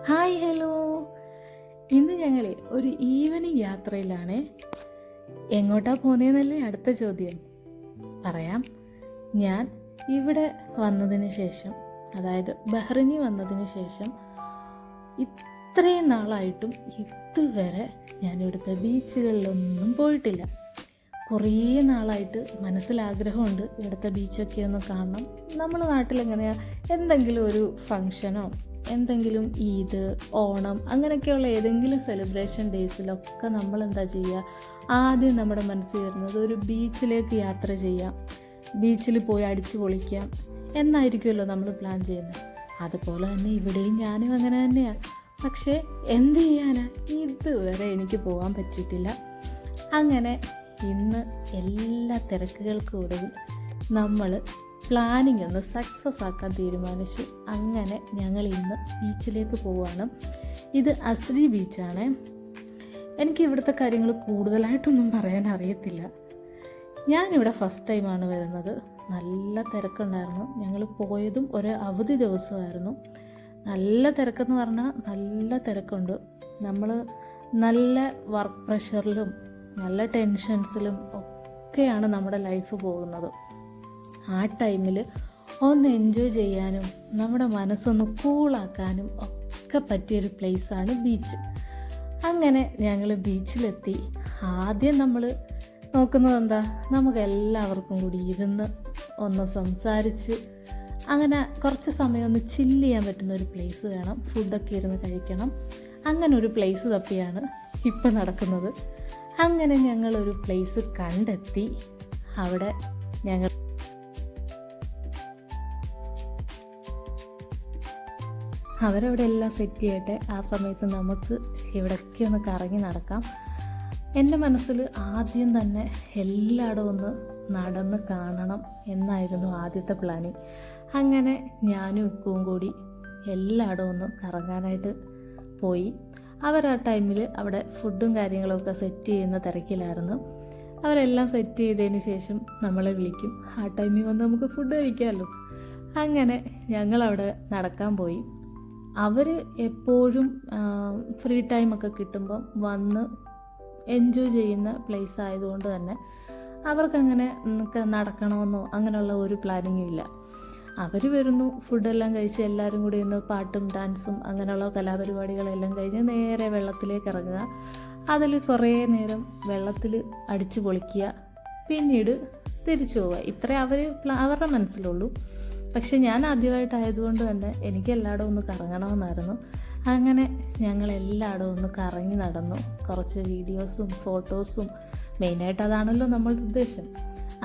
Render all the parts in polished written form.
Hi hello. ഇന്ന് ഞങ്ങൾ ഒരു ഈവനിങ് യാത്രയിലാണ്. എങ്ങോട്ടാ പോകുന്നതെന്നല്ലേ അടുത്ത ചോദ്യം. പറയാം. ഞാൻ ഇവിടെ വന്നതിന് ശേഷം, അതായത് ബഹ്റിനിൽ വന്നതിന് ശേഷം ഇത്രയും നാളായിട്ടും ഇതുവരെ ഞാൻ ഇവിടുത്തെ ബീച്ചുകളിലൊന്നും പോയിട്ടില്ല. കുറേ നാളായിട്ട് മനസ്സിലാഗ്രഹമുണ്ട് ഇവിടുത്തെ ബീച്ചൊക്കെ ഒന്ന് കാണണം. നമ്മുടെ നാട്ടിലെങ്ങനെയാണ്, എന്തെങ്കിലും ഒരു ഫങ്ഷനോ എന്തെങ്കിലും ഈദ്, ഓണം അങ്ങനെയൊക്കെയുള്ള ഏതെങ്കിലും സെലിബ്രേഷൻ ഡേയ്സിലൊക്കെ നമ്മൾ എന്താ ചെയ്യുക, ആദ്യം നമ്മുടെ മനസ്സിൽ വരുന്നത് ഒരു ബീച്ചിലേക്ക് യാത്ര ചെയ്യാം, ബീച്ചിൽ പോയി അടിച്ചു പൊളിക്കാം എന്നായിരിക്കുമല്ലോ നമ്മൾ പ്ലാൻ ചെയ്യുന്നത്. അതുപോലെ തന്നെ ഇവിടെയും ഞാനും അങ്ങനെ തന്നെയാണ്. പക്ഷേ എന്ത് ചെയ്യാനാ, ഇതുവരെ എനിക്ക് പോകാൻ പറ്റിയിട്ടില്ല. അങ്ങനെ ഇന്ന് എല്ലാ തിരക്കുകൾക്കും ഒടുവിൽ നമ്മൾ പ്ലാനിങ് ഒന്ന് സക്സസ് ആക്കാൻ തീരുമാനിച്ചു. അങ്ങനെ ഞങ്ങൾ ഇന്ന് ബീച്ചിലേക്ക് പോവുകയാണ്. ഇത് അസ്രി ബീച്ചാണ്. എനിക്ക് ഇവിടുത്തെ കാര്യങ്ങൾ കൂടുതലായിട്ടൊന്നും പറയാൻ അറിയത്തില്ല. ഞാനിവിടെ ഫസ്റ്റ് ടൈമാണ് വരുന്നത്. നല്ല തിരക്കുണ്ടായിരുന്നു. ഞങ്ങൾ പോയതും ഒരു അവധി ദിവസമായിരുന്നു. നല്ല തിരക്കെന്ന് പറഞ്ഞാൽ നല്ല തിരക്കുണ്ട്. നമ്മൾ നല്ല വർക്ക് പ്രഷറിലും നല്ല ടെൻഷൻസിലും ഒക്കെയാണ് നമ്മുടെ ലൈഫ് പോകുന്നത്. ആ ടൈമിൽ ഒന്ന് എൻജോയ് ചെയ്യാനും നമ്മുടെ മനസ്സൊന്ന് കൂളാക്കാനും ഒക്കെ പറ്റിയൊരു പ്ലേസാണ് ബീച്ച്. അങ്ങനെ ഞങ്ങൾ ബീച്ചിലെത്തി. ആദ്യം നമ്മൾ നോക്കുന്നത് എന്താ, നമുക്ക് എല്ലാവർക്കും കൂടി ഇരുന്ന് ഒന്ന് സംസാരിച്ച് അങ്ങനെ കുറച്ച് സമയം ഒന്ന് ചില്ല് ചെയ്യാൻ പറ്റുന്ന ഒരു പ്ലേസ് വേണം. ഫുഡൊക്കെ ഇരുന്ന് കഴിക്കണം. അങ്ങനെ ഒരു പ്ലേസ് തപ്പിയാണ് ഇപ്പം നടക്കുന്നത്. അങ്ങനെ ഞങ്ങളൊരു പ്ലേസ് കണ്ടെത്തി. അവിടെ ഞങ്ങൾ അവരവിടെ എല്ലാം സെറ്റ് ചെയ്യട്ടെ. ആ സമയത്ത് നമുക്ക് ഇവിടേക്ക് ഒന്ന് കറങ്ങി നടക്കാം. എൻ്റെ മനസ്സിൽ ആദ്യം തന്നെ എല്ലായിടവും ഒന്ന് നടന്ന് കാണണം എന്നായിരുന്നു ആദ്യത്തെ പ്ലാനിങ്. അങ്ങനെ ഞാനും ഇക്കവും കൂടി എല്ലായിടവും ഒന്ന് കറങ്ങാനായിട്ട് പോയി. അവർ ആ ടൈമിൽ അവിടെ ഫുഡും കാര്യങ്ങളൊക്കെ സെറ്റ് ചെയ്യുന്ന തിരക്കിലായിരുന്നു. അവരെല്ലാം സെറ്റ് ചെയ്തതിന് ശേഷം നമ്മളെ വിളിക്കും. ആ ടൈമിൽ വന്ന് നമുക്ക് ഫുഡ് കഴിക്കാമല്ലോ. അങ്ങനെ ഞങ്ങളവിടെ നടക്കാൻ പോയി. അവർ എപ്പോഴും ഫ്രീ ടൈമൊക്കെ കിട്ടുമ്പം വന്ന് എൻജോയ് ചെയ്യുന്ന പ്ലേസ് ആയതുകൊണ്ട് തന്നെ അവർക്കങ്ങനെ നടക്കണമെന്നോ അങ്ങനെയുള്ള ഒരു പ്ലാനിങ്ങും ഇല്ല. അവർ വരുന്നു, ഫുഡെല്ലാം കഴിച്ച് എല്ലാവരും കൂടി ഒന്ന് പാട്ടും ഡാൻസും അങ്ങനെയുള്ള കലാപരിപാടികളെല്ലാം കഴിഞ്ഞ് നേരെ വെള്ളത്തിലേക്ക് ഇറങ്ങുക. അതിൽ കുറേ നേരം വെള്ളത്തിൽ അടിച്ചു പൊളിക്കുക, പിന്നീട് തിരിച്ചു പോവുക. ഇത്രേ അവരുടെ മനസ്സിലുള്ളൂ. പക്ഷെ ഞാൻ ആദ്യമായിട്ടായതുകൊണ്ട് തന്നെ എനിക്ക് എല്ലായിടവും ഒന്ന് കറങ്ങണമെന്നായിരുന്നു. അങ്ങനെ ഞങ്ങൾ എല്ലായിടവും ഒന്ന് കറങ്ങി നടന്നു. കുറച്ച് വീഡിയോസും ഫോട്ടോസും, മെയിനായിട്ട് അതാണല്ലോ നമ്മളുടെ ഉദ്ദേശം.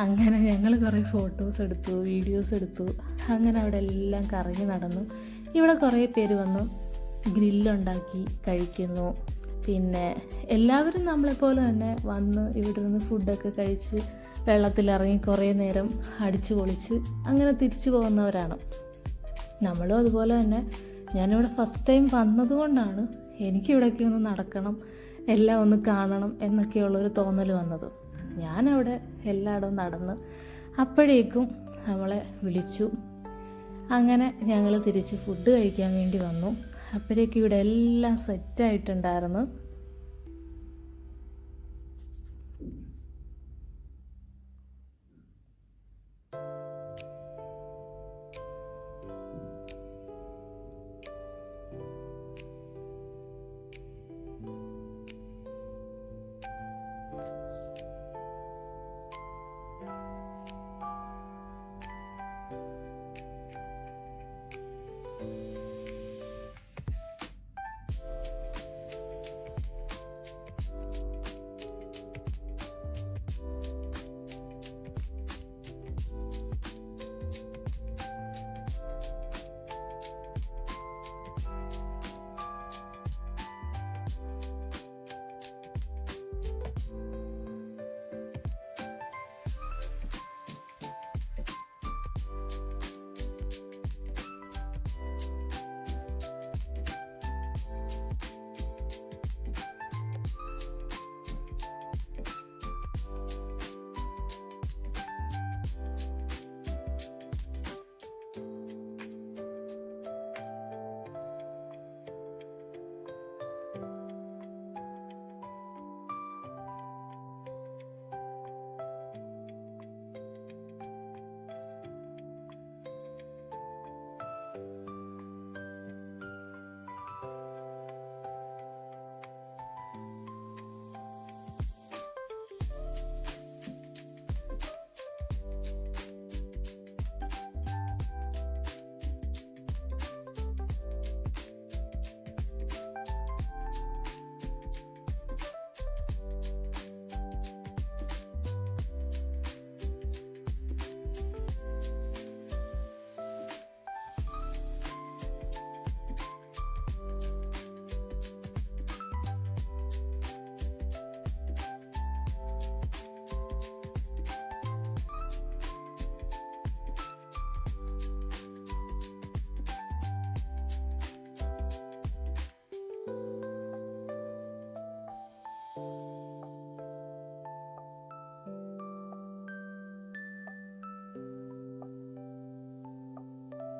അങ്ങനെ ഞങ്ങൾ കുറേ ഫോട്ടോസ് എടുത്തു, വീഡിയോസ് എടുത്തു. അങ്ങനെ അവിടെ എല്ലാം കറങ്ങി നടന്നു. ഇവിടെ കുറേ പേര് വന്നു ഗ്രില്ലുണ്ടാക്കി കഴിക്കുന്നു. പിന്നെ എല്ലാവരും നമ്മളെപ്പോലെ തന്നെ വന്ന് ഇവിടെ നിന്ന് ഫുഡൊക്കെ കഴിച്ച് വെള്ളത്തിലിറങ്ങി കുറേ നേരം അടിച്ചു പൊളിച്ച് അങ്ങനെ തിരിച്ചു പോകുന്നവരാണ്. നമ്മളും അതുപോലെ തന്നെ. ഞാനിവിടെ ഫസ്റ്റ് ടൈം വന്നതുകൊണ്ടാണ് എനിക്കിവിടേക്ക് ഒന്ന് നടക്കണം, എല്ലാം ഒന്ന് കാണണം എന്നൊക്കെയുള്ളൊരു തോന്നൽ വന്നത്. ഞാനവിടെ എല്ലായിടവും നടന്ന് അപ്പോഴേക്കും നമ്മളെ വിളിച്ചു. അങ്ങനെ ഞങ്ങൾ തിരിച്ച് ഫുഡ് കഴിക്കാൻ വേണ്ടി വന്നു. അപ്പോഴേക്കും ഇവിടെ എല്ലാം സെറ്റായിട്ടുണ്ടായിരുന്നു.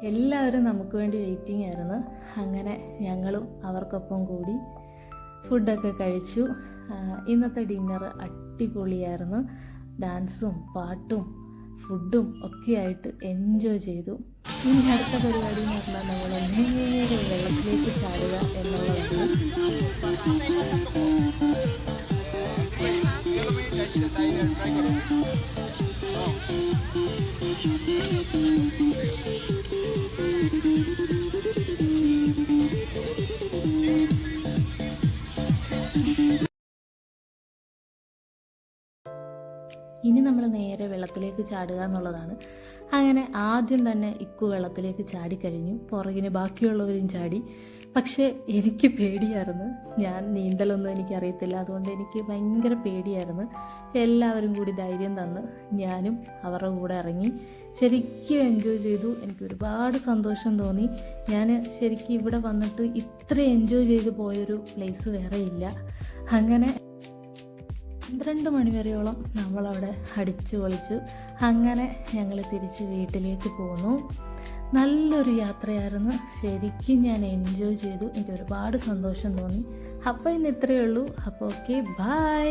എല്ലാവരും നമുക്ക് വേണ്ടി വെയിറ്റിംഗ് ആയിരുന്നു. അങ്ങനെ ഞങ്ങളും അവർക്കൊപ്പം കൂടി ഫുഡൊക്കെ കഴിച്ചു. ഇന്നത്തെ ഡിന്നർ അടിപൊളിയായിരുന്നു. ഡാൻസും പാട്ടും ഫുഡും ഒക്കെ ആയിട്ട് എൻജോയ് ചെയ്തു. ഇനി അടുത്ത പരിപാടി എന്ന് പറഞ്ഞാൽ നമ്മൾ നേരെ വെള്ളത്തിലേക്ക് ചാടുക എന്നുള്ളതാണ്. ഇനി നമ്മൾ നേരെ വെള്ളത്തിലേക്ക് ചാടുക എന്നുള്ളതാണ്. അങ്ങനെ ആദ്യം തന്നെ ഇക്കു വെള്ളത്തിലേക്ക് ചാടിക്കഴിഞ്ഞു. പുറകിന് ബാക്കിയുള്ളവരും ചാടി. പക്ഷേ എനിക്ക് പേടിയായിരുന്നു. ഞാൻ നീന്തലൊന്നും എനിക്കറിയത്തില്ല, അതുകൊണ്ട് എനിക്ക് ഭയങ്കര പേടിയായിരുന്നു. എല്ലാവരും കൂടി ധൈര്യം തന്ന് ഞാനും അവരുടെ കൂടെ ഇറങ്ങി. ശരിക്കും എൻജോയ് ചെയ്തു. എനിക്ക് ഒരുപാട് സന്തോഷം തോന്നി. ഞാൻ ശരിക്കും ഇവിടെ വന്നിട്ട് ഇത്ര എൻജോയ് ചെയ്ത് പോയൊരു പ്ലേസ് വേറെ ഇല്ല. അങ്ങനെ 12 മണി വരെയോളം നമ്മളവിടെ അടിച്ചു പൊളിച്ചു. അങ്ങനെ ഞങ്ങൾ തിരിച്ച് വീട്ടിലേക്ക് പോന്നു. നല്ലൊരു യാത്രയായിരുന്നു. ശരിക്കും ഞാൻ എൻജോയ് ചെയ്തു. എനിക്ക് ഒരുപാട് സന്തോഷം തോന്നി. അപ്പോൾ ഇന്ന് ഇത്രയേ ഉള്ളൂ. അപ്പോൾ ഓക്കെ, ബൈ.